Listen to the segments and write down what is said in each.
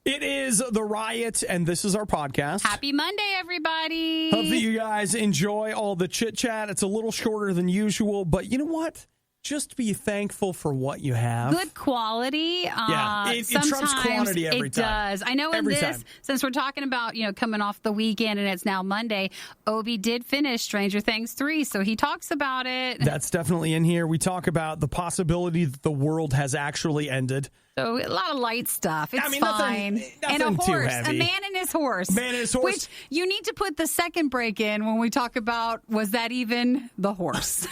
It is the Riot, and this is our podcast. Happy Monday, everybody. Hope that you guys enjoy all the chit-chat. It's a little shorter than usual, but you know what? Just be thankful for what you have. Good quality. Yeah, it trumps quantity every time. It does. I know in this, since we're talking about, coming off the weekend and it's now Monday, Obi did finish Stranger Things 3, so he talks about it. That's definitely in here. We talk about the possibility that the world has actually ended. So a lot of light stuff. It's fine. Nothing and a horse, too heavy. A man and his horse. Man and his horse. Which you need to put the second break in when we talk about, was that even the horse?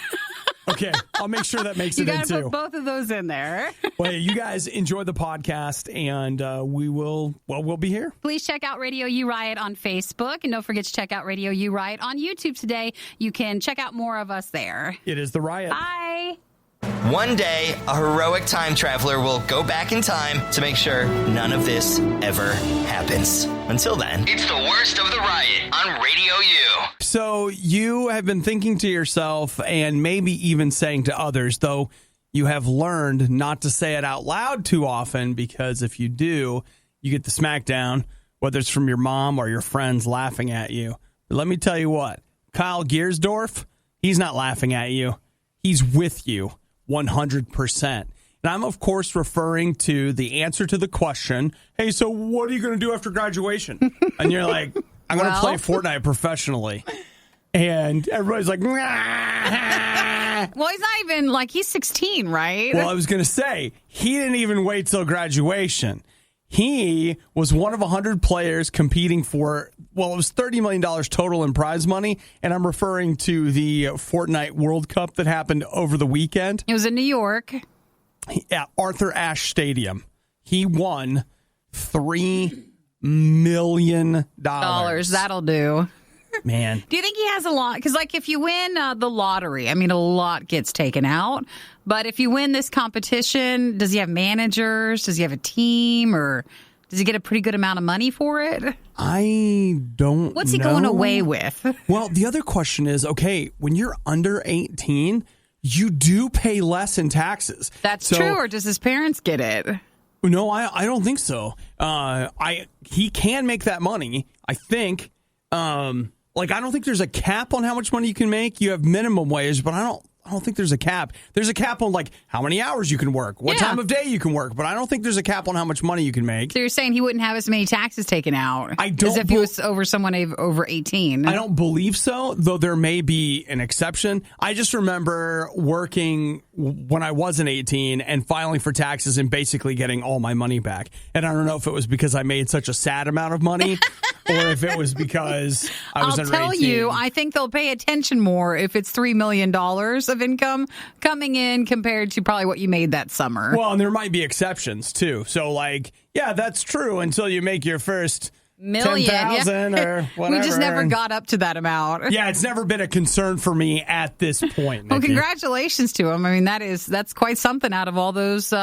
Okay, I'll make sure that makes it in, too. You got to put both of those in there. Well, you guys enjoy the podcast, and we'll be here. Please check out RadioU Riot on Facebook, and don't forget to check out RadioU Riot on YouTube today. You can check out more of us there. It is the Riot. Bye. One day, a heroic time traveler will go back in time to make sure none of this ever happens. Until then, it's the worst of the Riot on RadioU. So you have been thinking to yourself and maybe even saying to others, though you have learned not to say it out loud too often, because if you do, you get the smackdown, whether it's from your mom or your friends laughing at you. But let me tell you what, Kyle Giersdorf, he's not laughing at you. He's with you 100%. And I'm, of course, referring to the answer to the question, hey, so what are you going to do after graduation? And you're like, I'm going to play Fortnite professionally. And everybody's like, nah. Well, he's not even, he's 16, right? Well, I was going to say, he didn't even wait till graduation. He was one of 100 players competing for, it was $30 million total in prize money. And I'm referring to the Fortnite World Cup that happened over the weekend. It was in New York. At Arthur Ashe Stadium. He won $3 million. That'll do. Man. Do you think he has a lot? Because, if you win the lottery, a lot gets taken out. But if you win this competition, does he have managers? Does he have a team? Or does he get a pretty good amount of money for it? I don't know. What's he going away with? Well, the other question is, okay, when you're under 18, you do pay less in taxes. That's true, or does his parents get it? No, I don't think so. He can make that money, I think. I don't think there's a cap on how much money you can make. You have minimum wage, but I don't think there's a cap. There's a cap on how many hours you can work, what time of day you can work, but I don't think there's a cap on how much money you can make. So you're saying he wouldn't have as many taxes taken out as if he was over someone over 18? I don't believe so, though there may be an exception. I just remember working when I wasn't 18 and filing for taxes and basically getting all my money back. And I don't know if it was because I made such a sad amount of money or if it was because I was under 18. I'll tell you, I think they'll pay attention more if it's $3 million of income coming in compared to probably what you made that summer. Well, and there might be exceptions, too. So, that's true until you make your first million, 10,000 or whatever. We just never got up to that amount. Yeah, it's never been a concern for me at this point. Well, congratulations to him. That's quite something out of all those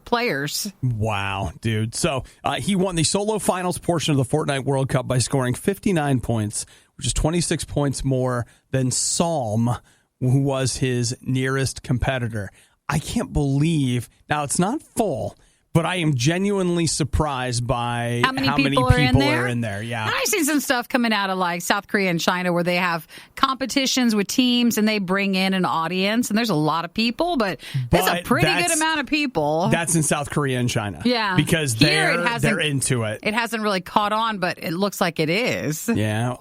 players. Wow, dude. So he won the solo finals portion of the Fortnite World Cup by scoring 59 points, which is 26 points more than Psalm, who was his nearest competitor. I can't believe, now it's not full, but I am genuinely surprised by how many people are in there. Yeah, I've seen some stuff coming out of South Korea and China where they have competitions with teams and they bring in an audience, and there's a lot of people, but that's a pretty good amount of people. That's in South Korea and China. Yeah, because they're into it. It hasn't really caught on, but it looks like it is. Yeah,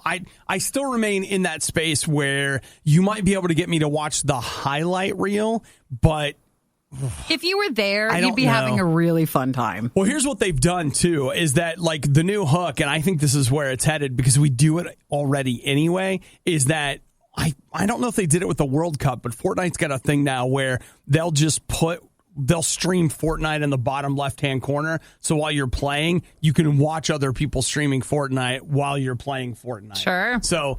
I still remain in that space where you might be able to get me to watch the highlight reel, but if you were there, you'd be having a really fun time. Well, here's what they've done, too, is that, the new hook, and I think this is where it's headed because we do it already anyway, is that I don't know if they did it with the World Cup, but Fortnite's got a thing now where they'll stream Fortnite in the bottom left-hand corner. So while you're playing, you can watch other people streaming Fortnite while you're playing Fortnite. Sure. So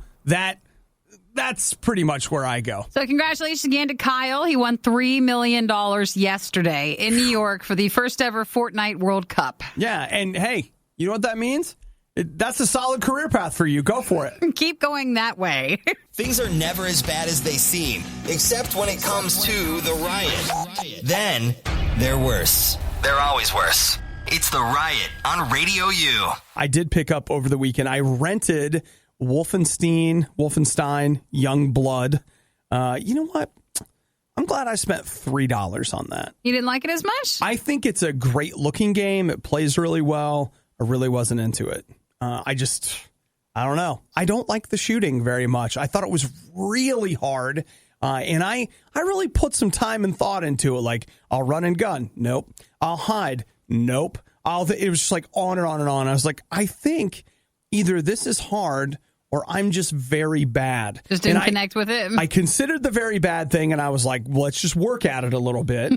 that's pretty much where I go. So congratulations again to Kyle. He won $3 million yesterday in New York for the first ever Fortnite World Cup. Yeah, and hey, you know what that means? That's a solid career path for you. Go for it. Keep going that way. Things are never as bad as they seem, except when it comes to the Riot. Then they're worse. They're always worse. It's the Riot on Radio U. I did pick up over the weekend. I rented Wolfenstein Youngblood. You know what? I'm glad I spent $3 on that. You didn't like it as much? I think it's a great looking game. It plays really well. I really wasn't into it. I don't know. I don't like the shooting very much. I thought it was really hard. And I really put some time and thought into it. Like, I'll run and gun. Nope. I'll hide. Nope. It was just like on and on and on. I was like, I think either this is hard or I'm just very bad. Just didn't connect with it? I considered the very bad thing, and I was like, well, let's just work at it a little bit.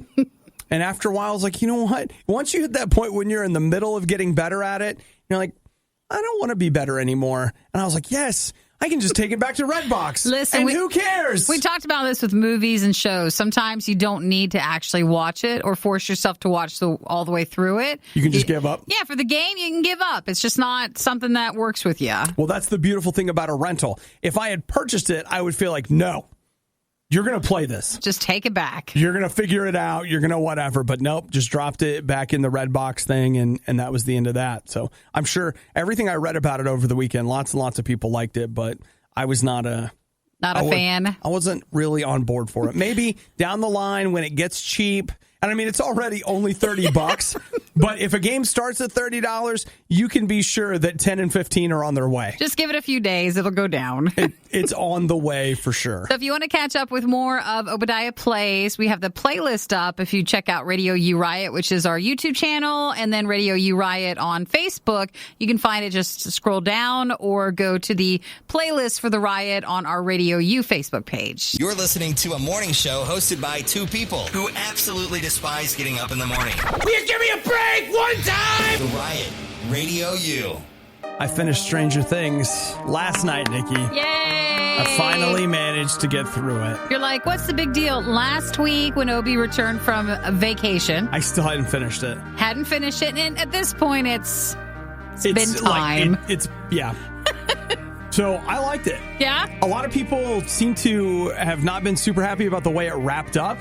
And after a while, I was like, you know what? Once you hit that point when you're in the middle of getting better at it, you're like, I don't want to be better anymore. And I was like, yes, I can just take it back to Redbox. Listen, and who cares? We talked about this with movies and shows. Sometimes you don't need to actually watch it or force yourself to watch all the way through it. You can just give up. Yeah, for the game, you can give up. It's just not something that works with you. Well, that's the beautiful thing about a rental. If I had purchased it, I would feel like, no, you're going to play this. Just take it back. You're going to figure it out. You're going to whatever. But nope, just dropped it back in the Redbox thing, and that was the end of that. So I'm sure everything I read about it over the weekend, lots and lots of people liked it, but I was not a fan. I wasn't really on board for it. Maybe down the line when it gets cheap. And I mean, it's already only $30, but if a game starts at $30, you can be sure that 10 and 15 are on their way. Just give it a few days. It'll go down. It's on the way for sure. So if you want to catch up with more of Obadiah Plays, we have the playlist up. If you check out Radio U Riot, which is our YouTube channel, and then Radio U Riot on Facebook, you can find it. Just scroll down or go to the playlist for the Riot on our Radio U Facebook page. You're listening to a morning show hosted by two people who absolutely despise getting up in the morning. Will you give me a break one time? The Riot, Radio U. I finished Stranger Things last night, Nikki. Yay! I finally managed to get through it. You're like, what's the big deal? Last week when Obi returned from a vacation. I still hadn't finished it. Hadn't finished it, and at this point, it's been time. Yeah. So I liked it. Yeah? A lot of people seem to have not been super happy about the way it wrapped up.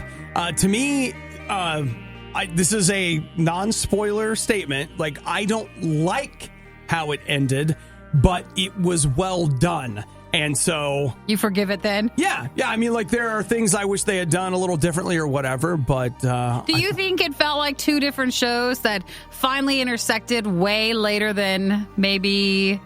To me, this is a non-spoiler statement. Like, I don't like how it ended, but it was well done. And so... You forgive it then? Yeah. I mean, like, there are things I wish they had done a little differently or whatever, but... Do you think it felt like two different shows that finally intersected way later than maybe...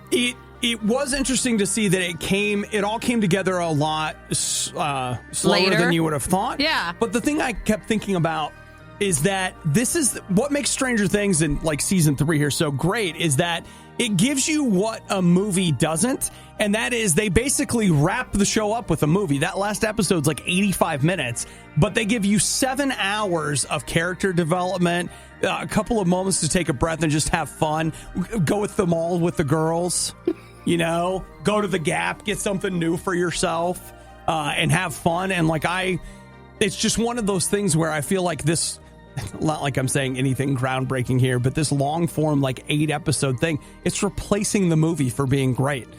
It was interesting to see that it all came together a lot slower later than you would have thought. Yeah. But the thing I kept thinking about is that this is what makes Stranger Things in like season 3 here so great, is that it gives you what a movie doesn't. And that is they basically wrap the show up with a movie. That last episode's like 85 minutes, but they give you 7 hours of character development, a couple of moments to take a breath and just have fun. Go with the mall with the girls, go to the Gap, get something new for yourself, and have fun. And it's just one of those things where I feel like this, not like I'm saying anything groundbreaking here, but this long form, 8 episode thing, it's replacing the movie for being great.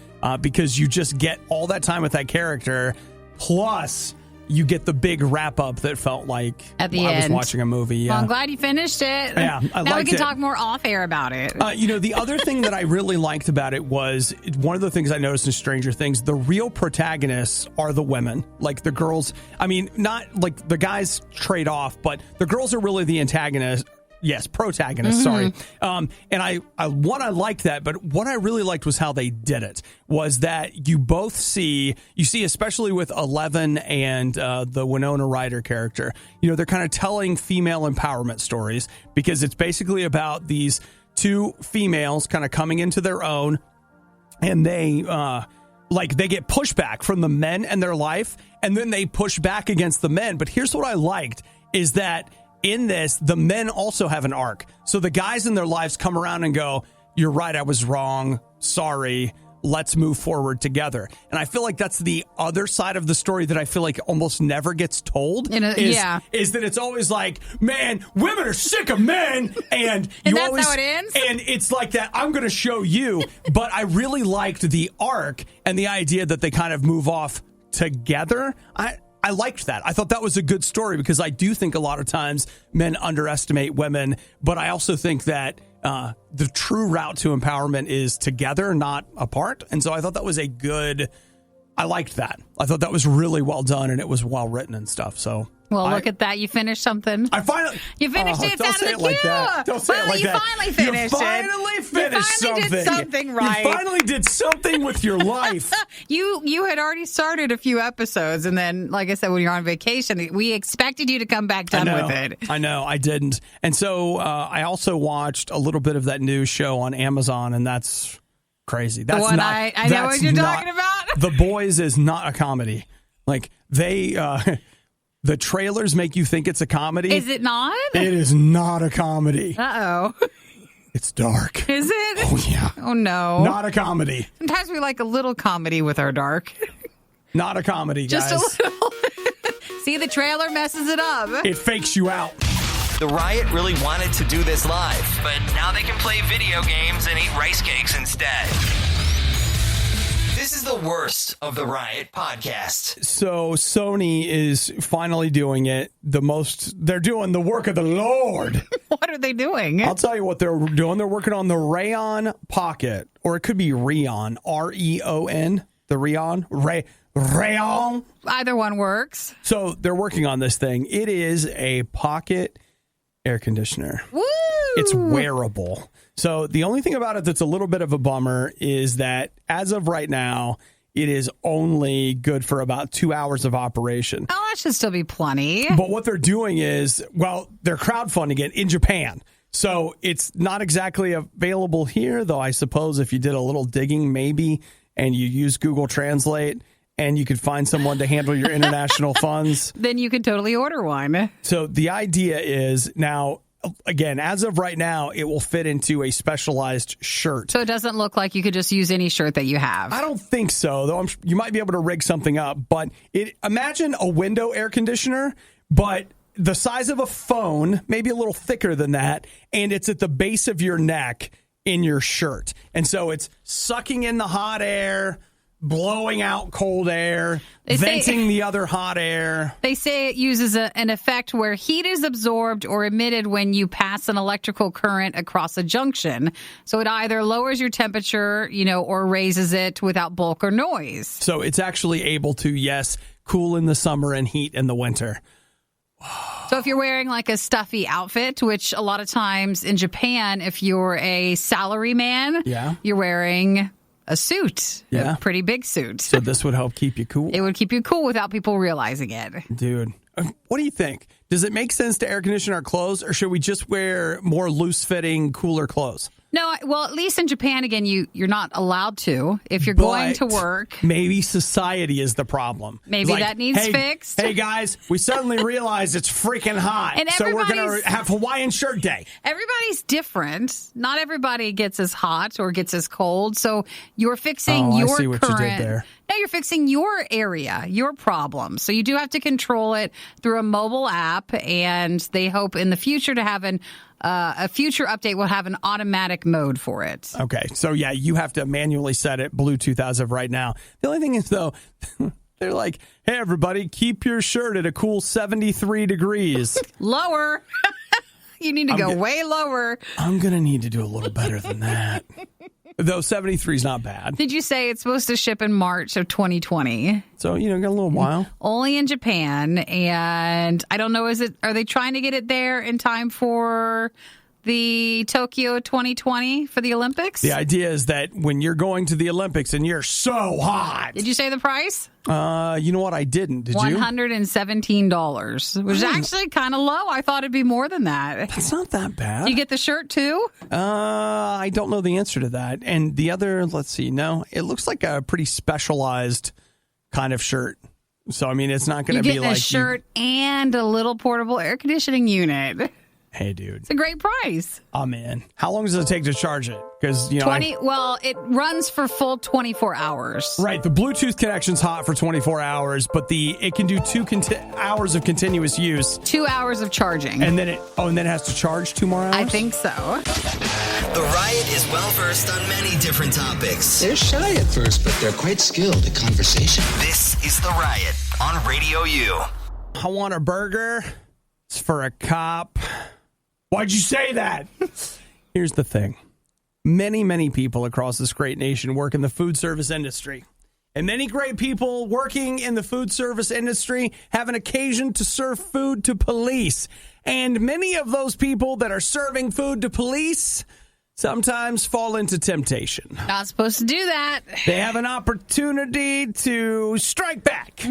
Because you just get all that time with that character, plus you get the big wrap up that felt like at the end I was watching a movie. Yeah. Well, I'm glad you finished it. Yeah, now we can talk more off air about it. The other thing that I really liked about it was one of the things I noticed in Stranger Things. The real protagonists are the women, like the girls. I mean, not like the guys trade off, but the girls are really the antagonists. Yes, protagonist, sorry. And I liked that, but what I really liked was how they did it, was that you see especially with Eleven and the Winona Ryder character, they're kind of telling female empowerment stories, because it's basically about these two females kind of coming into their own, and they get pushback from the men in their life, and then they push back against the men. But here's what I liked, is that in this, the men also have an arc. So the guys in their lives come around and go, you're right, I was wrong. Sorry. Let's move forward together. And I feel like that's the other side of the story that I feel like almost never gets told. Is that it's always like, man, women are sick of men. And that's how it ends? And it's like that, I'm going to show you. But I really liked the arc and the idea that they kind of move off together. I liked that. I thought that was a good story, because I do think a lot of times men underestimate women, but I also think that the true route to empowerment is together, not apart. And so I thought that was I liked that. I thought that was really well done, and it was well written and stuff. So. Well, look at that. You finished something. You finished it. It's don't out say of it the like queue. that. Don't say it like that. You finally finished it. You finally finished something. You finally did something right. You finally did something with your life. You had already started a few episodes, and then, like I said, when you're on vacation, we expected you to come back done with it. I know. I didn't. And so I also watched a little bit of that new show on Amazon, and that's crazy. That's the one I know what you're talking about. The Boys is not a comedy. Like, the trailers make you think it's a comedy. Is it not? It is not a comedy. Uh-oh. It's dark. Is it? Oh, yeah. Oh, no. Not a comedy. Sometimes we like a little comedy with our dark. Not a comedy, guys. Just a little. See, the trailer messes it up. It fakes you out. The Riot really wanted to do this live, but now they can play video games and eat rice cakes instead. This is the worst of the Riot podcast. So Sony is finally doing it. They're doing the work of the Lord. What are they doing? I'll tell you what they're doing. They're working on the Rayon Pocket, or it could be Rion, R-E-O-N, the Rion, Rayon. Either one works. So they're working on this thing. It is a pocket air conditioner. Woo! It's wearable. So the only thing about it that's a little bit of a bummer is that as of right now, it is only good for about 2 hours of operation. Oh, that should still be plenty. But what they're doing is, they're crowdfunding it in Japan. So it's not exactly available here, though I suppose if you did a little digging maybe and you use Google Translate and you could find someone to handle your international funds. Then you could totally order one. So the idea is now, again, as of right now, it will fit into a specialized shirt. So it doesn't look like you could just use any shirt that you have. I don't think so, though. You might be able to rig something up. But imagine a window air conditioner, but the size of a phone, maybe a little thicker than that, and it's at the base of your neck in your shirt. And so it's sucking in the hot air, blowing out cold air, venting the other hot air. They say it uses an effect where heat is absorbed or emitted when you pass an electrical current across a junction. So it either lowers your temperature, or raises it without bulk or noise. So it's actually able to, yes, cool in the summer and heat in the winter. So if you're wearing like a stuffy outfit, which a lot of times in Japan, if you're a salary man, you're wearing a suit, a pretty big suit. So this would help keep you cool. It would keep you cool without people realizing it. Dude, what do you think? Does it make sense to air condition our clothes, or should we just wear more loose-fitting, cooler clothes? No, well, at least in Japan, again, you're not allowed to if you're going to work. Maybe society is the problem. Maybe that needs fixed. Hey, guys, we suddenly realize it's freaking hot, and so we're going to have Hawaiian shirt day. Everybody's different. Not everybody gets as hot or gets as cold, so you're fixing your I see what you did there. No, you're fixing your area, your problem. So you do have to control it through a mobile app, and they hope in the future to have a future update will have an automatic mode for it. Okay, so you have to manually set it Bluetooth as of right now. The only thing is, though, they're like, hey, everybody, keep your shirt at a cool 73 degrees. Lower. You need to go way lower. I'm going to need to do a little better than that. Though 73 is not bad. Did you say it's supposed to ship in March of 2020? So, got a little while. Only in Japan. And I don't know, are they trying to get it there in time for the Tokyo 2020 for the Olympics? The idea is that when you're going to the Olympics and you're so hot. Did you say the price? You know what? I didn't. Did you? $117, which is actually kind of low. I thought it'd be more than that. That's not that bad. You get the shirt too? I don't know the answer to that. And the other, let's see. No, it looks like a pretty specialized kind of shirt. So, I mean, it's not going to be like a shirt and a little portable air conditioning unit. Hey, dude. It's a great price. I'm in. How long does it take to charge it? Because, it runs for full 24 hours. Right. The Bluetooth connection's hot for 24 hours, but it can do 2 hours of continuous use. 2 hours of charging. And then it has to charge 2 more hours? I think so. The Riot is well-versed on many different topics. They're shy at first, but they're quite skilled at conversation. This is The Riot on RadioU. I want a burger. It's for a cop. Why'd you say that? Here's the thing. Many, many people across this great nation work in the food service industry. And many great people working in the food service industry have an occasion to serve food to police. And many of those people that are serving food to police sometimes fall into temptation. Not supposed to do that. They have an opportunity to strike back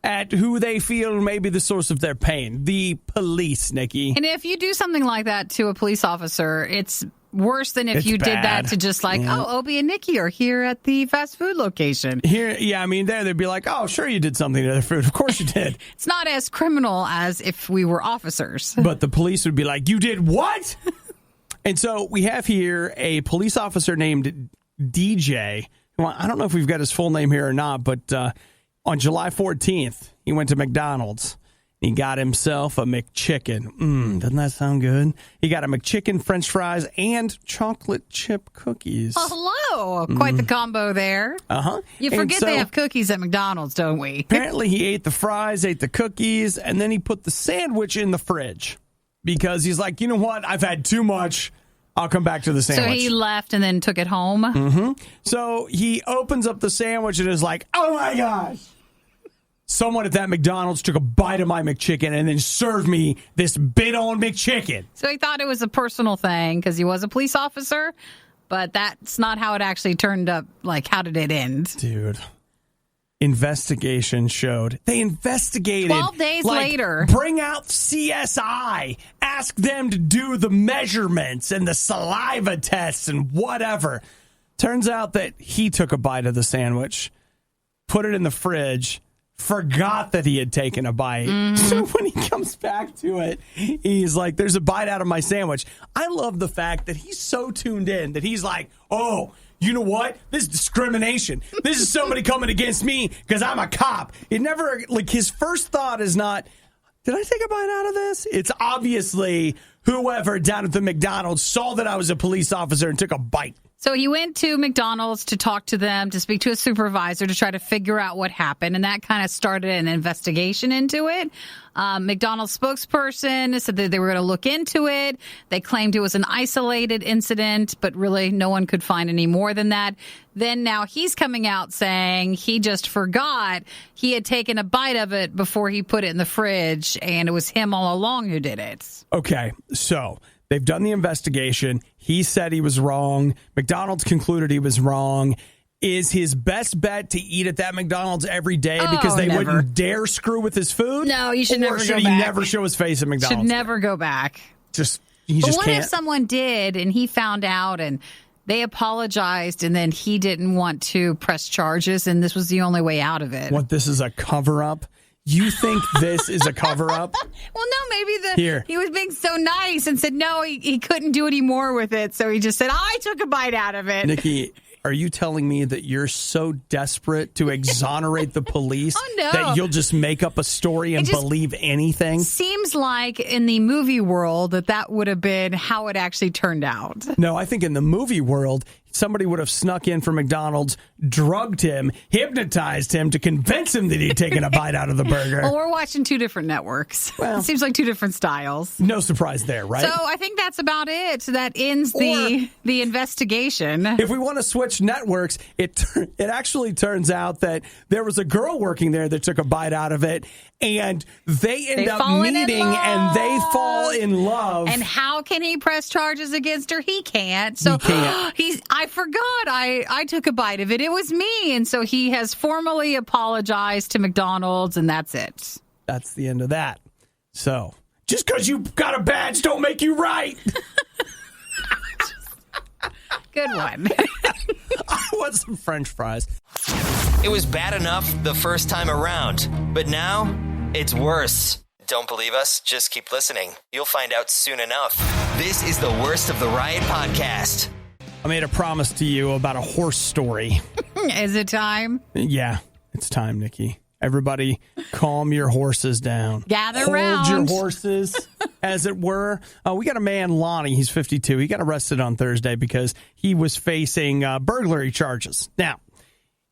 at who they feel may be the source of their pain. The police, Nikki. And if you do something like that to a police officer, it's worse than if It's you did bad. that to just like, Yeah. oh, Obie and Nikki are here at the fast food location. Here, yeah, I mean, they'd be like, oh, sure you did something to their food. Of course you did. It's not as criminal as if we were officers. But the police would be like, you did what? And so we have here a police officer named DJ. Well, I don't know if we've got his full name here or not, but on July 14th, he went to McDonald's. He got himself a McChicken. Doesn't that sound good? He got a McChicken, French fries, and chocolate chip cookies. Oh, hello. Quite the combo there. Uh-huh. You And forget so, they have cookies at McDonald's, don't we? apparently, he ate the fries, ate the cookies, and then he put the sandwich in the fridge because he's like, you know what? I've had too much. I'll come back to the So sandwich. he left and then took it home? So he opens up the sandwich and is like, oh my gosh. Someone at that McDonald's took a bite of my McChicken and then served me this bit-on McChicken. So he thought it was a personal thing because he was a police officer, but that's not how it actually turned up. Like, how did it end? Dude. Investigation showed. They investigated. 12 days later. Bring out CSI. Ask them to do the measurements and the saliva tests and whatever. Turns out that he took a bite of the sandwich, put it in the fridge, forgot that he had taken a bite. So when he comes back to it, he's like, there's a bite out of my sandwich. I love the fact that he's so tuned in that he's like, oh, you know what? This is discrimination. This is somebody coming against me because I'm a cop. It never, like, his first thought is not, did I take a bite out of this? It's obviously whoever down at the McDonald's saw that I was a police officer and took a bite. So he went to McDonald's to talk to them, to speak to a supervisor, to try to figure out what happened. And that kind of started an investigation into it. McDonald's spokesperson said that they were going to look into it. They claimed it was an isolated incident, but really no one could find any more than that. Then now he's coming out saying he just forgot he had taken a bite of it before he put it in the fridge, and it was him all along who did it. Okay, so they've done the investigation. He said he was wrong. McDonald's concluded he was wrong. Is his best bet to eat at that McDonald's every day because they never. wouldn't dare screw with his food? No, you should never Or go should he back. never show his face at McDonald's? Should never go back. He But just what can't. if someone did and he found out and they apologized and then he didn't want to press charges and this was the only way out of it? What, this is a cover-up? You think this is a cover-up? Well, no, maybe he was being so nice and said no, he couldn't do any more with it. So he just said, I took a bite out of it. Nikki, are you telling me that you're so desperate to exonerate the police no. that you'll just make up a story and believe anything? Seems like in the movie world that would have been how it actually turned out. No, I think in the movie world, somebody would have snuck in from McDonald's, drugged him, hypnotized him to convince him that he'd taken a bite out of the burger. Well, we're watching two different networks. Well, it seems like two different styles. No surprise there, right? So I think that's about it. That ends the investigation. If we want to switch networks, it actually turns out that there was a girl working there that took a bite out of it, and they end up meeting and they fall in love. And how can he press charges against her? He can't. So He can't. I forgot. I took a bite of it. It was me. And so he has formally apologized to McDonald's, and that's it. That's the end of that. So just because you got a badge don't make you right. Good one. I want some French fries. It was bad enough the first time around, but now it's worse. Don't believe us? Just keep listening. You'll find out soon enough. This is the Worst of the Riot podcast. I made a promise to you about a horse story. Is it time? Yeah, it's time, Nikki. Everybody, calm your horses down. Gather Hold round. your horses, as it were. We got a man, Lonnie. He's 52. He got arrested on Thursday because he was facing burglary charges. Now,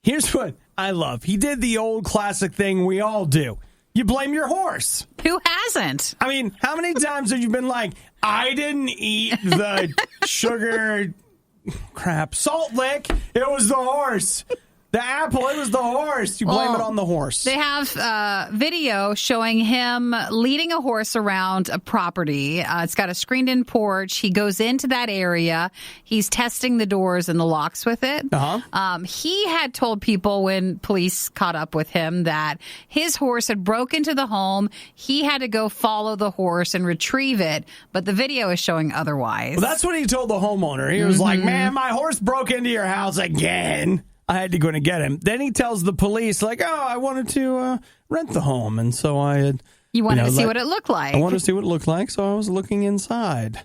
here's what I love. He did the old classic thing we all do. You blame your horse. Who hasn't? I mean, how many times have you been like, I didn't eat the salt lick. It was the horse. The apple, it was the horse. You blame it on the horse. They have video showing him leading a horse around a property. It's got a screened-in porch. He goes into that area. He's testing the doors and the locks with it. He had told people when police caught up with him that his horse had broke into the home. He had to go follow the horse and retrieve it, but the video is showing otherwise. Well, that's what he told the homeowner. He was like, man, my horse broke into your house again. I had to go and get him. Then he tells the police, like, I wanted to rent the home. And so I had... You wanted to see what it looked like. I wanted to see what it looked like, so I was looking inside,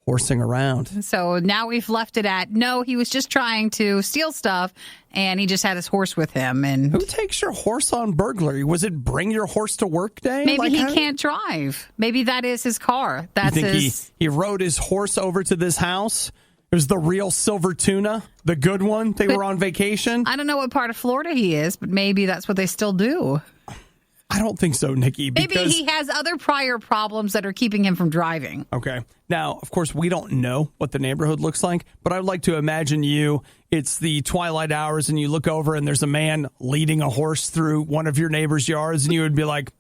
horsing around. So now we've left it at, no, he was just trying to steal stuff, and he just had his horse with him. And who takes your horse on burglary? Was it bring your horse to work day? Maybe he can't drive. Maybe that is his car. That's he rode his horse over to this house? It was the real silver tuna, the good one. They were on vacation. I don't know what part of Florida he is, but maybe that's what they still do. I don't think so, Nikki. Maybe he has other prior problems that are keeping him from driving. Okay. Now, of course, we don't know what the neighborhood looks like, but I'd like to imagine it's the twilight hours and you look over and there's a man leading a horse through one of your neighbor's yards and you would be like,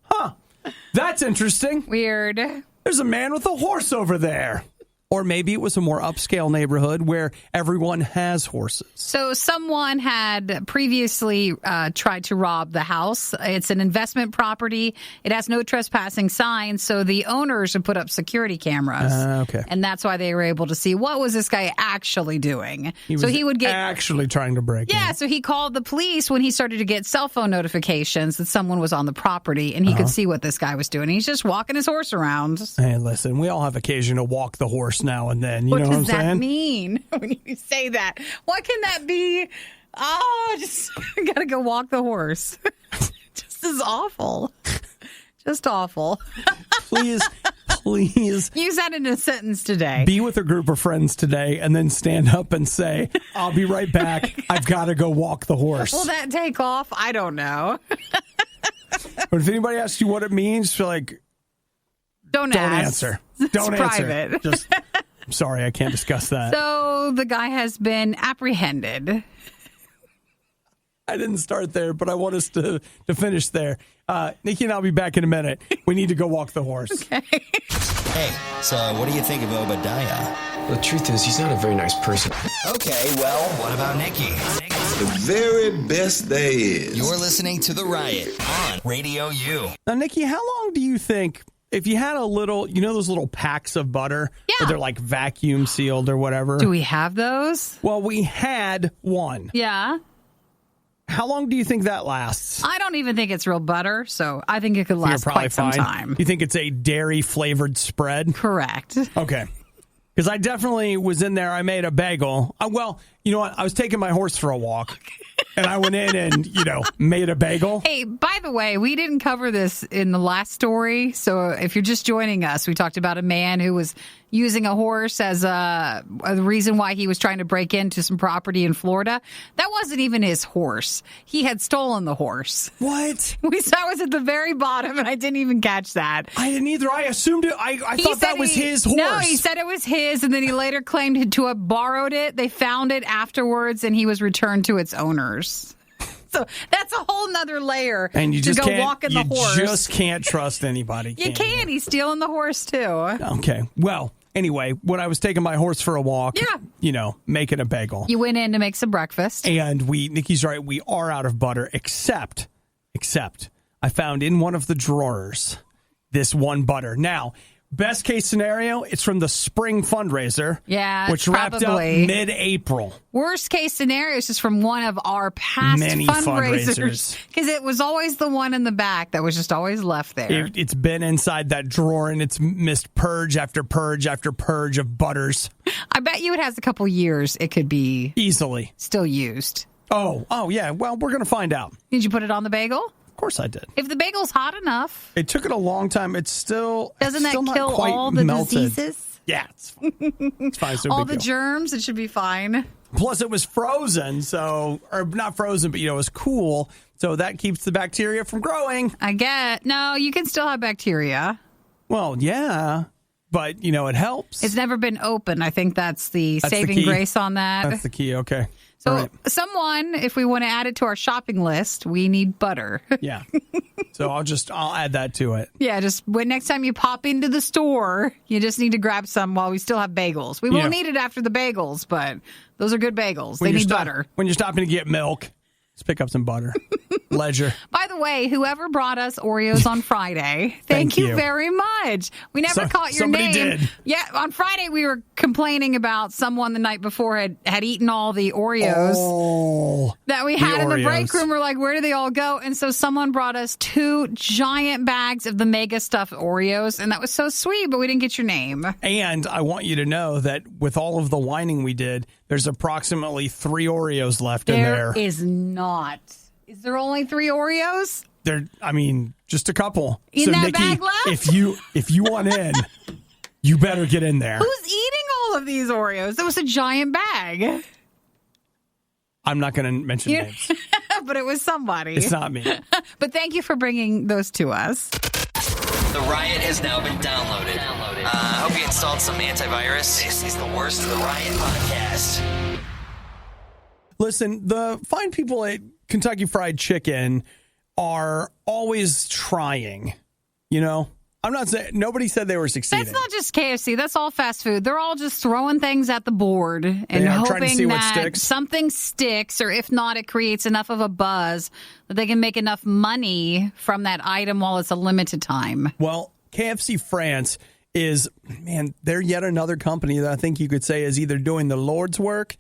that's interesting. Weird. There's a man with a horse over there. Or maybe it was a more upscale neighborhood where everyone has horses. So someone had previously tried to rob the house. It's an investment property. It has no trespassing signs, so the owners have put up security cameras. Okay. And that's why they were able to see what was this guy actually doing. He would get actually trying to break in. Yeah, so he called the police when he started to get cell phone notifications that someone was on the property, and he could see what this guy was doing. He's just walking his horse around. Hey, listen, we all have occasion to walk the horse now and then. You know what I'm saying? What does that mean when you say that? What can that be? Oh, just gotta go walk the horse. Just as awful. Just awful. Please use that in a sentence today. Be with a group of friends today and then stand up and say, I'll be right back. I've got to go walk the horse. Will that take off? I don't know. But if anybody asks you what it means, you're like, don't answer. Don't answer. Private. Just, I'm sorry, I can't discuss that. So the guy has been apprehended. I didn't start there, but I want us to finish there. Nikki and I'll be back in a minute. We need to go walk the horse. Okay. Hey, so what do you think of Obadiah? The truth is, he's not a very nice person. Okay, well, what about Nikki? The very best there is. You're listening to The Riot on Radio U. Now, Nikki, how long do you think, if you had a little, those little packs of butter? Yeah. Where they're like vacuum sealed or whatever? Do we have those? Well, we had one. Yeah. How long do you think that lasts? I don't even think it's real butter, so I think it could last quite some time. You think it's a dairy-flavored spread? Correct. Okay. Because I definitely was in there. I made a bagel. Well, you know what? I was taking my horse for a walk, and I went in and, made a bagel. Hey, by the way, we didn't cover this in the last story, so if you're just joining us, we talked about a man who was using a horse as a reason why he was trying to break into some property in Florida. That wasn't even his horse. He had stolen the horse. What? We saw it was at the very bottom, and I didn't even catch that. I didn't either. I assumed it. I thought that was his horse. No, he said it was his, and then he later claimed to have borrowed it. They found it afterwards, and he was returned to its owners. So that's a whole nother layer and you just to go walking the horse. You just can't trust anybody. You can't. He's stealing the horse, too. Okay. Well, anyway, when I was taking my horse for a walk, making a bagel. You went in to make some breakfast. And Nikki's right, we are out of butter, except I found in one of the drawers this one butter. Now, best case scenario, it's from the spring fundraiser. Yeah, which wrapped up mid-April. Worst case scenario is just from one of our past fundraisers. Because it was always the one in the back that was just always left there. It's been inside that drawer, and it's missed purge after purge after purge of butters. I bet you it has a couple years it could be easily still used. Oh, yeah. Well, we're going to find out. Did you put it on the bagel? Of course I did. If the bagel's hot enough. It took it a long time. It's still Doesn't that still kill all the melted. diseases? Yeah, it's fine. It's fine. All the germs, it should be fine. Plus, it was frozen, or not frozen, but, it was cool. So that keeps the bacteria from growing. No, you can still have bacteria. Well, yeah, but, it helps. It's never been open. I think that's the saving grace on that. That's the key. Okay. So All right. someone, if we want to add it to our shopping list, we need butter. Yeah. So I'll add that to it. Yeah, just when next time you pop into the store, you just need to grab some while we still have bagels. We won't need it after the bagels, but those are good bagels. They need butter. When you're stopping to get milk, just pick up some butter. Leisure. By the way, whoever brought us Oreos on Friday, thank you very much. We never caught your somebody name. Did. Yeah, on Friday we were complaining about someone the night before had eaten all the Oreos that we had in the break room. We're like, where do they all go? And so someone brought us 2 giant bags of the mega stuffed Oreos, and that was so sweet, but we didn't get your name. And I want you to know that with all of the whining we did, there's approximately 3 Oreos left in there. There is not. Is there only 3 Oreos? Just a couple. In that bag left? If you want in, you better get in there. Who's eating all of these Oreos? That was a giant bag. I'm not going to mention names. But it was somebody. It's not me. But thank you for bringing those to us. The Riot has now been downloaded. I hope you installed some antivirus. This is the worst of the Riot podcast. Listen, the fine people at Kentucky Fried Chicken are always trying, I'm not saying nobody said they were succeeding. That's not just KFC. That's all fast food. They're all just throwing things at the board and hoping that something sticks, or if not, it creates enough of a buzz that they can make enough money from that item while it's a limited time. Well, KFC France they're yet another company that I think you could say is either doing the Lord's work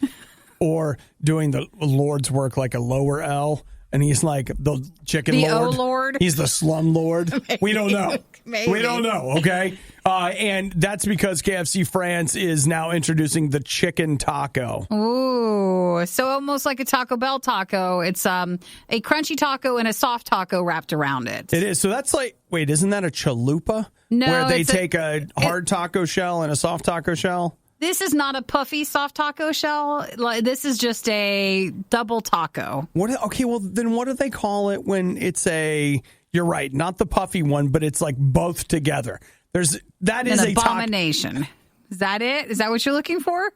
or doing the Lord's work like a lower L. And he's like the chicken lord. The O-Lord? He's the slum lord. Maybe. We don't know. Maybe. We don't know, okay? And that's because KFC France is now introducing the chicken taco. Ooh, so almost like a Taco Bell taco. It's a crunchy taco and a soft taco wrapped around it. It is. So that's like, wait, isn't that a chalupa? No. Where they take a hard taco shell and a soft taco shell? This is not a puffy soft taco shell. This is just a double taco. Okay, well, then what do they call it when it's you're right, not the puffy one, but it's like both together. That is an abomination. Is that it? Is that what you're looking for?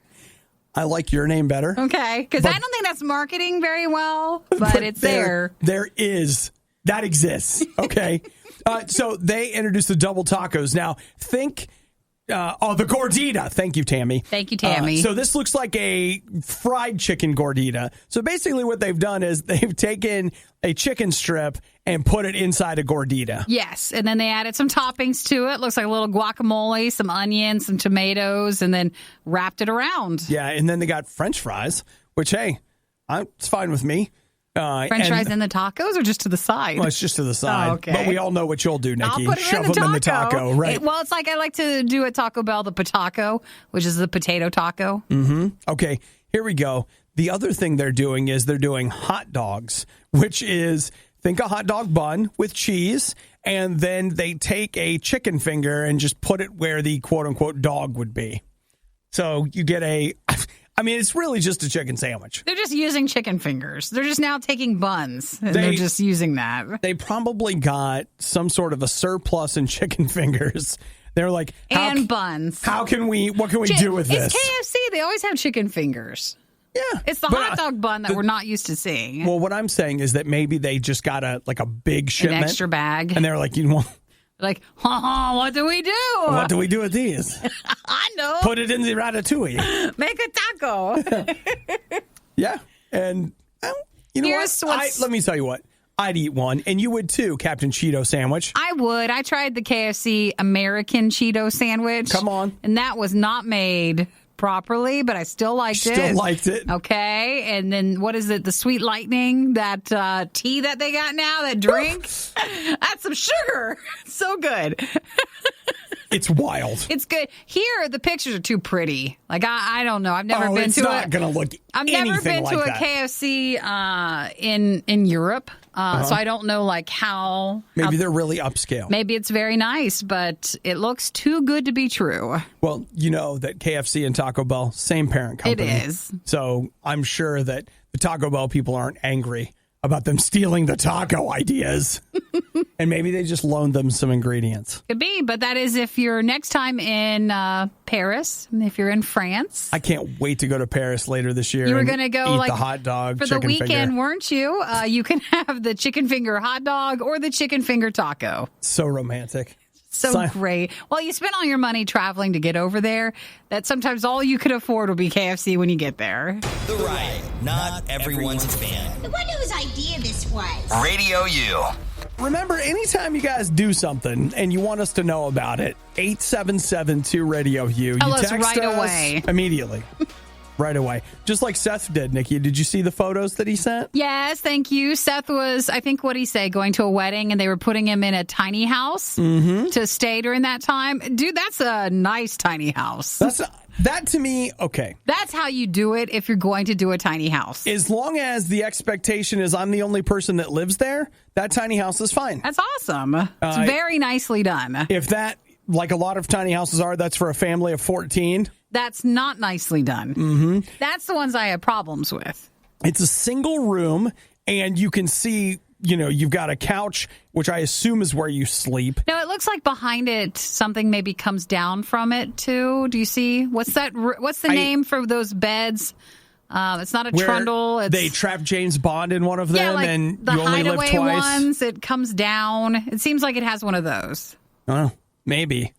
I like your name better. Okay, because I don't think that's marketing very well, but it's there. There is. That exists. Okay. So they introduced the double tacos. Now, think... the gordita. Thank you, Tammy. Thank you, Tammy. So this looks like a fried chicken gordita. So basically what they've done is they've taken a chicken strip and put it inside a gordita. Yes, and then they added some toppings to it. Looks like a little guacamole, some onions, some tomatoes, and then wrapped it around. Yeah, and then they got French fries, which, hey, it's fine with me. French fries in the tacos or just to the side? Well, it's just to the side. Oh, okay. But we all know what you'll do, Nikki. I'll put Shove them in the taco, right? Well, it's like I like to do at Taco Bell, the potaco, which is the potato taco. Mm-hmm. Okay, here we go. The other thing they're doing is they're doing hot dogs, which is, think a hot dog bun with cheese, and then they take a chicken finger and just put it where the quote-unquote dog would be. So you get it's really just a chicken sandwich. They're just using chicken fingers. They're just now taking buns, and they're just using that. They probably got some sort of a surplus in chicken fingers. They're like, buns. What can we do with this? It's KFC. They always have chicken fingers. Yeah. It's the hot dog bun that we're not used to seeing. Well, what I'm saying is that maybe they just got a big shipment. An extra bag. And they're like, like, what do we do? What do we do with these? I know. Put it in the ratatouille. Make a taco. Yeah. And you know what? Let me tell you what. I'd eat one, and you would too, Captain Cheeto sandwich. I would. I tried the KFC American Cheeto sandwich. Come on. And that was not made properly, but I still liked it. Still liked it. Okay. And then what is it? The Sweet Lightning, that tea that they got now, that drink. That's some sugar. It's so good. It's wild. It's good. Here, the pictures are too pretty. Like, I don't know. I've never been to it's not going to look I've anything never been like to a that. KFC in Europe. So I don't know how. Maybe they're really upscale. Maybe it's very nice, but it looks too good to be true. Well, you know that KFC and Taco Bell, same parent company. It is. So I'm sure that the Taco Bell people aren't angry about them stealing the taco ideas. And maybe they just loaned them some ingredients. Could be, but that is if you're next time in Paris, if you're in France. I can't wait to go to Paris later this year. You were going to go eat the hot dog for the weekend, finger. weren't you? You can have the chicken finger hot dog or the chicken finger taco. So romantic. So great. Well, you spent all your money traveling to get over there. That sometimes all you could afford will be KFC when you get there. The Riot. Not everyone's a fan. I wonder whose idea this was. Radio U. Remember, anytime you guys do something and you want us to know about it, 877-2-RADIO-U. Tell you us text right us away. Immediately. Right away. Just like Seth did, Nikki. Did you see the photos that he sent? Yes, thank you. Seth was, I think, what did he say, going to a wedding, and they were putting him in a tiny house to stay during that time. Dude, that's a nice tiny house. That to me, okay. That's how you do it if you're going to do a tiny house. As long as the expectation is I'm the only person that lives there, that tiny house is fine. That's awesome. It's very nicely done. If that, like a lot of tiny houses are, that's for a family of 14. That's not nicely done. Mm-hmm. That's the ones I have problems with. It's a single room, and you can see, you've got a couch, which I assume is where you sleep. No, it looks like behind it, something maybe comes down from it, too. Do you see? What's that? What's the name for those beds? It's not a trundle. They trapped James Bond in one of them, and the you only live hideaway twice. ones, it comes down. It seems like it has one of those. Oh, maybe.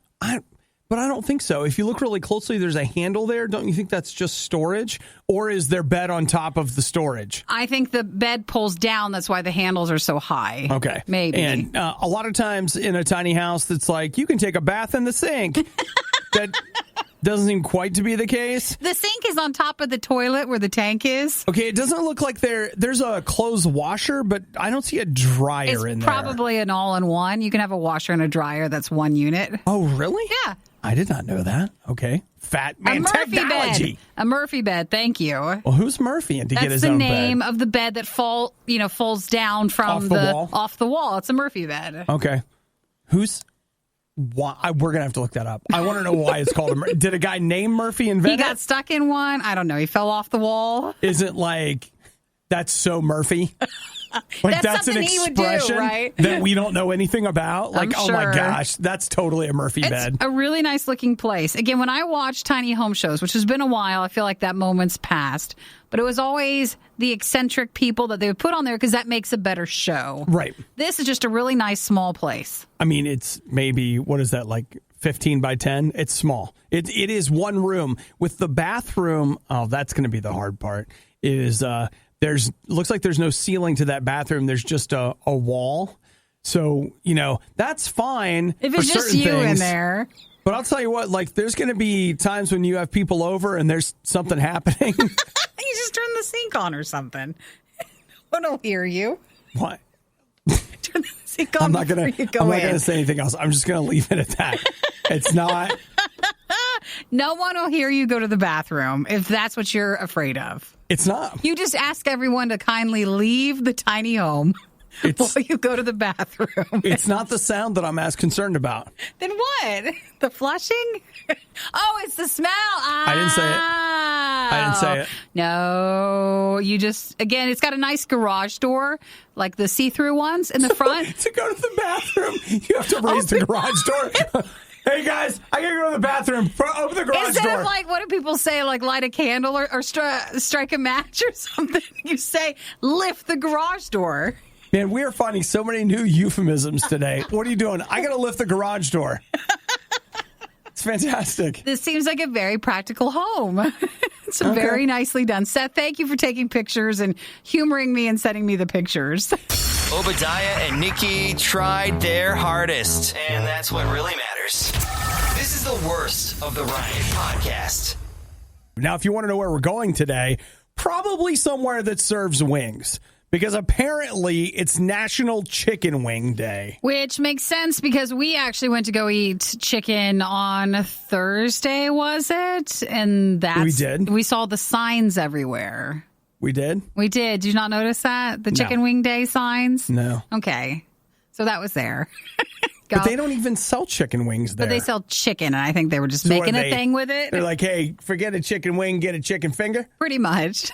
But I don't think so. If you look really closely, there's a handle there. Don't you think that's just storage? Or is there bed on top of the storage? I think the bed pulls down. That's why the handles are so high. Okay. Maybe. And a lot of times in a tiny house, it's like you can take a bath in the sink. That doesn't seem quite to be the case. The sink is on top of the toilet where the tank is. Okay, it doesn't look like there's a clothes washer, but I don't see a dryer in there. It's probably an all-in-one. You can have a washer and a dryer. That's one unit. Oh, really? Yeah. I did not know that. Okay. Fat man technology. Bed. A Murphy bed. Thank you. Well, who's Murphy? And to get his own bed? That's the name of the bed that folds down from off the wall. It's a Murphy bed. Okay. Why? We're going to have to look that up. I want to know why it's called Did a guy named Murphy invent it? He got stuck in one. I don't know. He fell off the wall. Is it like, that's so Murphy? Like that's an expression he would do, right? that we don't know anything about. Like, I'm sure. Oh my gosh, that's totally a Murphy bed. It's a really nice looking place. Again, when I watch tiny home shows, which has been a while, I feel like that moment's passed. But it was always the eccentric people that they would put on there because that makes a better show. Right. This is just a really nice small place. I mean, it's maybe, what is that, like 15 by 10? It's small. It is one room. With the bathroom, that's going to be the hard part, is looks like there's no ceiling to that bathroom. There's just a wall. So, that's fine. If it's just you in there. But I'll tell you what, like, there's going to be times when you have people over and there's something happening. You just turn the sink on or something. No one will hear you. What? Turn the sink on. I'm not going to say anything else. I'm just going to leave it at that. It's not. No one will hear you go to the bathroom if that's what you're afraid of. It's not. You just ask everyone to kindly leave the tiny home while you go to the bathroom. It's not the sound that I'm as concerned about. Then what? The flushing? Oh, it's the smell. I didn't say it. No, you just, again, it's got a nice garage door, like the see-through ones in the front. To go to the bathroom, you have to raise the garage door. Hey, guys, I got to go to the bathroom. Open the garage Instead door. of like, what do people say? Like light a candle or strike a match or something. You say, lift the garage door. Man, we are finding so many new euphemisms today. What are you doing? I got to lift the garage door. It's fantastic. This seems like a very practical home. It's very nicely done. Seth, thank you for taking pictures and humoring me and sending me the pictures. Obadiah and Nikki tried their hardest, and that's what really matters. This is the worst of the Riot podcast. Now, if you want to know where we're going today, probably somewhere that serves wings. Because apparently it's National Chicken Wing Day. Which makes sense because we actually went to go eat chicken on Thursday, was it? And we did. We saw the signs everywhere. We did? We did. Did you not notice that? The No. Chicken Wing Day signs? No. Okay. So that was there. But they don't even sell chicken wings there. But they sell chicken, and I think they were just So making are a they- thing with it. They're like, hey, forget a chicken wing, get a chicken finger. Pretty much.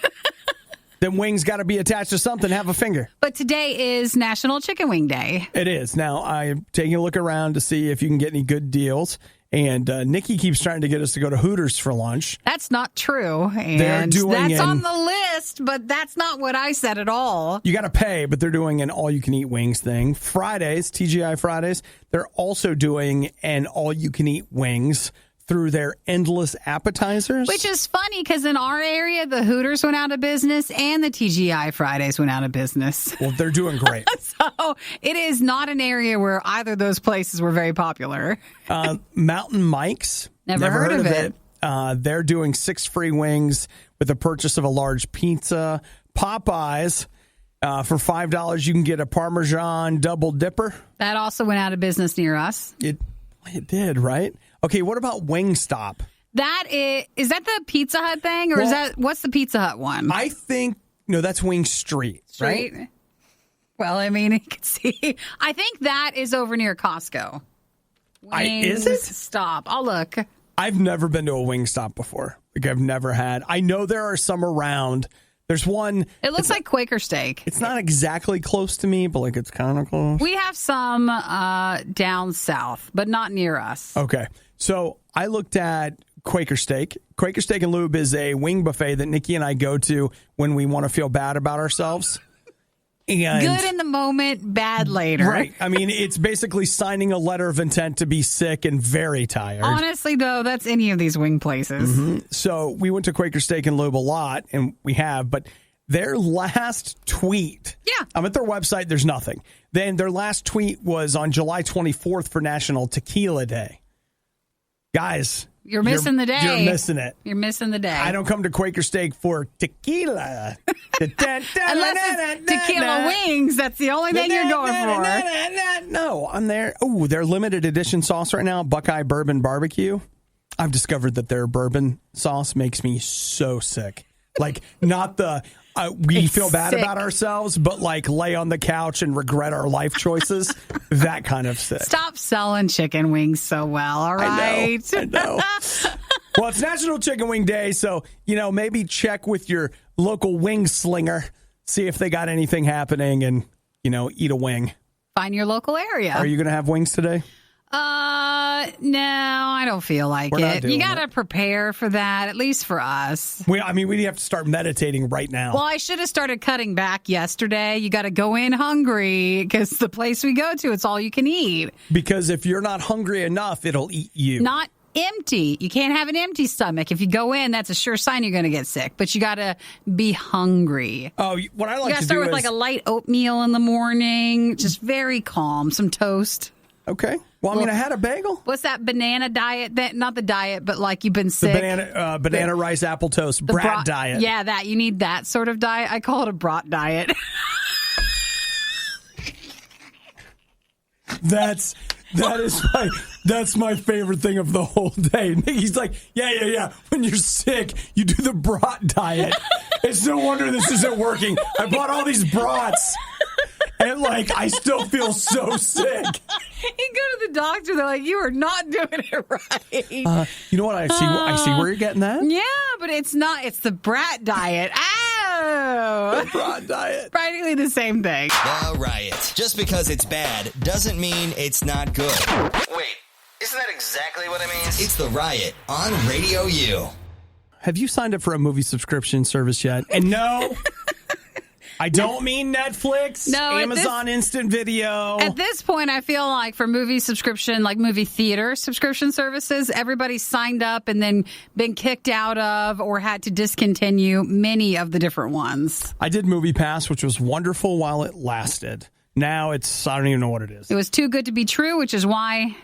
Them wings got to be attached to something, have a finger. But today is National Chicken Wing Day. It is. Now, I'm taking a look around to see if you can get any good deals. And Nikki keeps trying to get us to go to Hooters for lunch. That's not true. They're And doing that's an- on the list, but that's not what I said at all. You got to pay, but they're doing an all-you-can-eat wings thing. Fridays, TGI Fridays, they're also doing an all-you-can-eat wings through their endless appetizers. Which is funny because in our area, the Hooters went out of business and the TGI Fridays went out of business. Well, they're doing great. So it is not an area where either of those places were very popular. Mountain Mike's. Never heard of it. They're doing 6 free wings with the purchase of a large pizza. Popeyes, for $5, you can get a Parmesan double dipper. That also went out of business near us. It did, right? Okay, what about Wingstop? That is that the Pizza Hut thing, or what's the Pizza Hut one? I think, no, that's Wing Street, right? Well, I mean, you can see. I think that is over near Costco. Is it? Stop. I'll look. I've never been to a Wingstop before. Like, I've never had. I know there are some around. There's one. It looks like Quaker Steak. It's not exactly close to me, but like it's kind of close. We have some down south, but not near us. Okay. So I looked at Quaker Steak. Quaker Steak and Lube is a wing buffet that Nikki and I go to when we want to feel bad about ourselves. And good in the moment, bad later. Right. I mean, it's basically signing a letter of intent to be sick and very tired. Honestly, though, that's any of these wing places. Mm-hmm. So we went to Quaker Steak and Lube a lot, and we have, but their last tweet. Yeah. I'm at their website. There's nothing. Then their last tweet was on July 24th for National Tequila Day. Guys. You're missing the day. You're missing it. You're missing the day. I don't come to Quaker Steak for tequila. Unless it's tequila wings. That's the only thing you're going for. No, I'm there. Oh, their limited edition sauce right now, Buckeye Bourbon Barbecue. I've discovered that their bourbon sauce makes me so sick. Like, not the we feel bad sick about ourselves, but like lay on the couch and regret our life choices. That kind of sick. Stop selling chicken wings so well, all right? I know. Well, it's National Chicken Wing Day, so, maybe check with your local wing slinger, see if they got anything happening, and, eat a wing. Find your local area. Are you going to have wings today? No, I don't feel like We're not it. doing You got to it. prepare for that, at least for us. We have to start meditating right now. Well, I should have started cutting back yesterday. You got to go in hungry because the place we go to, it's all you can eat. Because if you're not hungry enough, it'll eat you. Not empty. You can't have an empty stomach. If you go in, that's a sure sign you're going to get sick. But you got to be hungry. Oh, what I like You got to to start do with is... like a light oatmeal in the morning, just very calm. Some toast. Okay. Well, I had a bagel. What's that banana diet? That not the diet, but like you've been sick. The banana rice apple toast, brat diet. Yeah, that. You need that sort of diet. I call it a brat diet. That's my favorite thing of the whole day. He's like, yeah. When you're sick, you do the brat diet. It's no wonder this isn't working. I bought all these brats, and I still feel so sick. You go to the doctor, they're like, you are not doing it right. You know what? I see where you're getting that. Yeah, but it's not. It's the brat diet. Oh, The brat diet. practically the same thing. The Riot. Just because it's bad doesn't mean it's not good. Wait, isn't that exactly what it means? It's The Riot on Radio U. Have you signed up for a movie subscription service yet? And no, I don't mean Netflix, No, Amazon Instant Video. At this point, I feel like for movie subscription, like movie theater subscription services, everybody's signed up and then been kicked out of or had to discontinue many of the different ones. I did Movie Pass, which was wonderful while it lasted. Now I don't even know what it is. It was too good to be true, which is why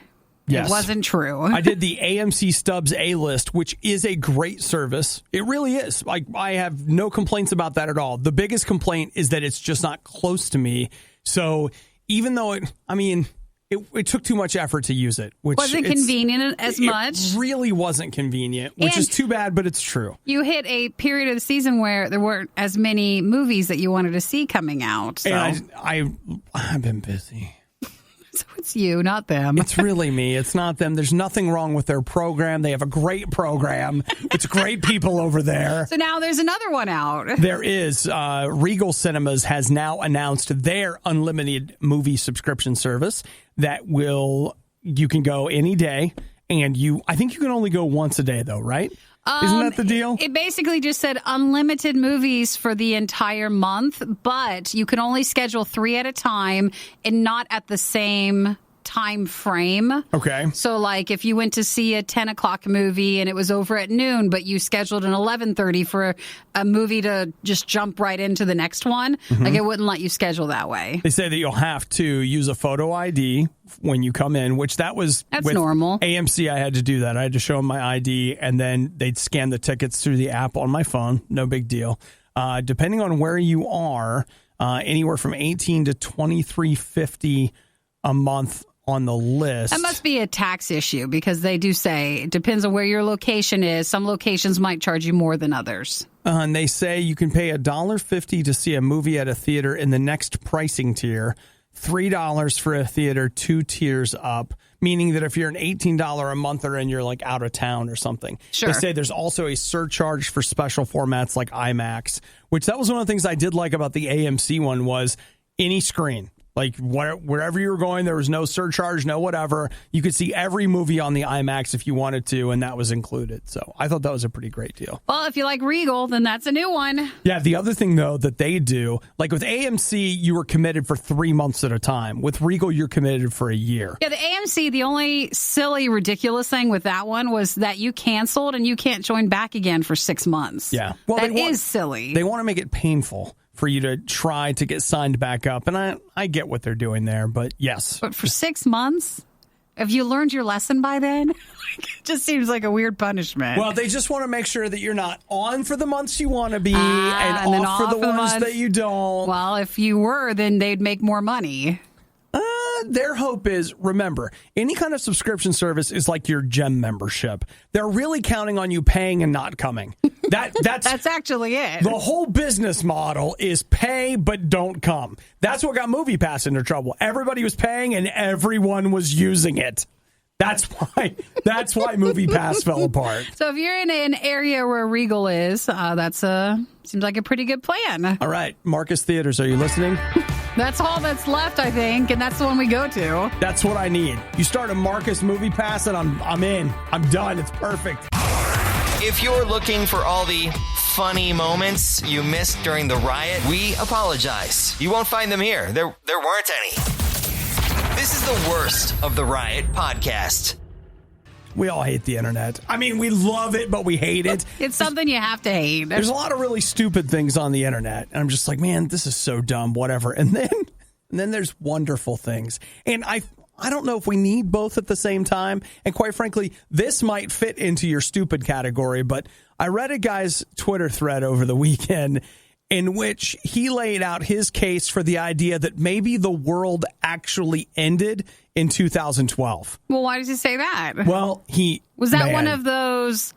Yes. it wasn't true. I did the AMC Stubbs A-List, which is a great service. It really is. I have no complaints about that at all. The biggest complaint is that it's just not close to me. So even though it took too much effort to use it. Which wasn't convenient as much. It really wasn't convenient, which is too bad, but it's true. You hit a period of the season where there weren't as many movies that you wanted to see coming out. So. And I've been busy. So it's you, not them. It's really me. It's not them. There's nothing wrong with their program. They have a great program. It's great people over there. So now there's another one out. There is. Regal Cinemas has now announced their unlimited movie subscription service that you can go any day. And I think you can only go once a day, though, right? Isn't that the deal? It basically just said unlimited movies for the entire month, but you can only schedule 3 at a time and not at the same time frame. Okay. So like if you went to see a 10 o'clock movie and it was over at noon, but you scheduled an 11:30 for a movie to just jump right into the next one, like it wouldn't let you schedule that way. They say that you'll have to use a photo ID when you come in, which that's with normal. AMC. I had to do that. I had to show them my ID, and then they'd scan the tickets through the app on my phone. No big deal. Depending on where you are, anywhere from $18 to $23.50 a month on the list. That must be a tax issue because they do say it depends on where your location is. Some locations might charge you more than others. And they say you can pay $1.50 to see a movie at a theater in the next pricing tier, $3 for a theater, 2 tiers up, meaning that if you're an $18 a monther and you're like out of town or something. Sure. They say there's also a surcharge for special formats like IMAX, which that was one of the things I did like about the AMC one was any screen. Like wherever you were going, there was no surcharge, no whatever. You could see every movie on the IMAX if you wanted to, and that was included. So I thought that was a pretty great deal. Well, if you like Regal, then that's a new one. Yeah, the other thing, though, that they do, like with AMC, you were committed for 3 months at a time. With Regal, you're committed for a year. Yeah, the AMC, the only silly, ridiculous thing with that one was that you canceled and you can't join back again for 6 months. Yeah. Well, that is silly. They want to make it painful for you to try to get signed back up. And I get what they're doing there, but yes. But for 6 months? Have you learned your lesson by then? It just seems like a weird punishment. Well, they just want to make sure that you're not on for the months you want to be and off for the ones that you don't. Well, if you were, then they'd make more money. Their hope is, remember, any kind of subscription service is like your gym membership. They're really counting on you paying and not coming. That's actually it. The whole business model is pay but don't come. That's what got MoviePass into trouble. Everybody was paying and everyone was using it. That's why MoviePass fell apart. So if you're in an area where Regal is, seems like a pretty good plan. All right, Marcus Theaters, are you listening? That's all that's left, I think, and that's the one we go to. That's what I need. You start a Marcus MoviePass, and I'm in. I'm done. It's perfect. If you're looking for all the funny moments you missed during the riot, we apologize. You won't find them here. There weren't any. This is the worst of the Riot podcast. We all hate the internet. I mean, we love it, but we hate it. It's something you have to hate. There's a lot of really stupid things on the internet. And I'm just like, man, this is so dumb, whatever. And then there's wonderful things. And I don't know if we need both at the same time. And quite frankly, this might fit into your stupid category. But I read a guy's Twitter thread over the weekend in which he laid out his case for the idea that maybe the world actually ended in 2012. Well, why does he say that? Well, was that one of those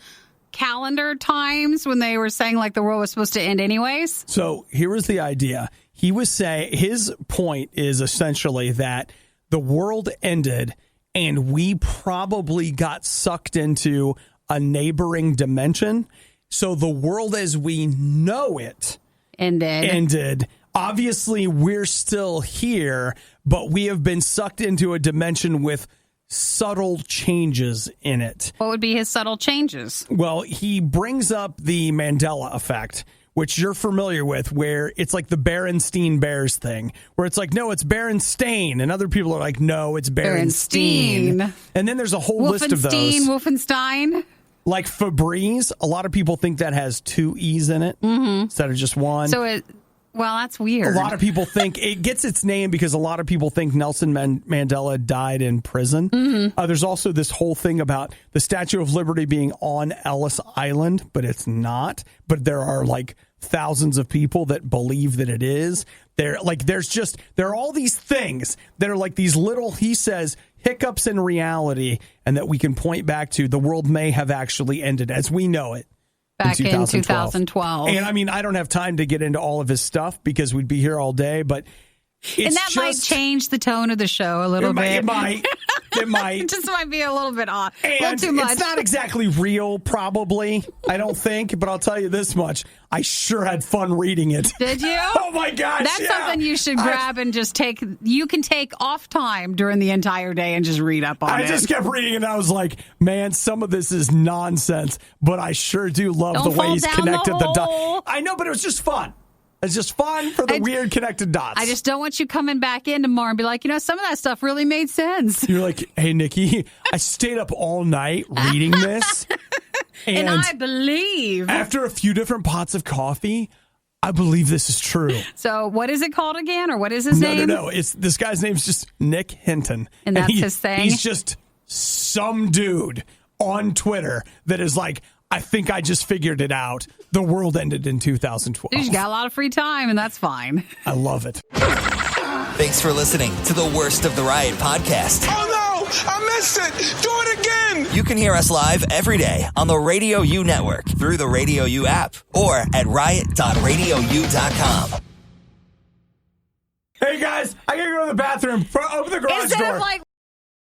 calendar times when they were saying like the world was supposed to end anyways? So here was the idea. He was saying his point is essentially that the world ended and we probably got sucked into a neighboring dimension. So the world as we know it ended. Obviously, we're still here, but we have been sucked into a dimension with subtle changes in it. What would be his subtle changes? Well, he brings up the Mandela effect, which you're familiar with, where it's like the Berenstein Bears thing, where it's like, no, it's Berenstain. And other people are like, no, it's Berenstein. And then there's a whole list of those. Wolfenstein. Like Febreze, a lot of people think that has 2 E's in it instead of just one. Well, that's weird. A lot of people think it gets its name because a lot of people think Nelson Mandela died in prison. There's also this whole thing about the Statue of Liberty being on Ellis Island, but it's not. But there are like thousands of people that believe that it is. There are all these things that are like these little, he says, hiccups in reality, and that we can point back to. The world may have actually ended as we know it. Back in 2012. And I mean, I don't have time to get into all of his stuff because we'd be here all day, but and that might change the tone of the show a little bit. It might. It just might be a little bit off. A little too much. It's not exactly real, probably, I don't think, but I'll tell you this much. I sure had fun reading it. Did you? Oh, my gosh. That's something you should grab and just take. You can take off time during the entire day and just read up on it. I just kept reading and I was like, man, some of this is nonsense, but I sure do love the way he's connected the dots. I know, but it was just fun. It's just fun for the weird connected dots. I just don't want you coming back in tomorrow and be like, some of that stuff really made sense. You're like, hey, Nikki, I stayed up all night reading this. And I believe. After a few different pots of coffee, I believe this is true. So what is it called again? Or what is his name? No. This guy's name's just Nick Hinton. And that's his thing? He's just some dude on Twitter that is like, I think I just figured it out. The world ended in 2012. Dude, you got a lot of free time, and that's fine. I love it. Thanks for listening to the Worst of the Riot podcast. Oh no! I missed it! Do it again! You can hear us live every day on the RadioU network through the RadioU app or at riot.radiou.com. Hey guys, I gotta go to the bathroom. Open the garage door. Instead of like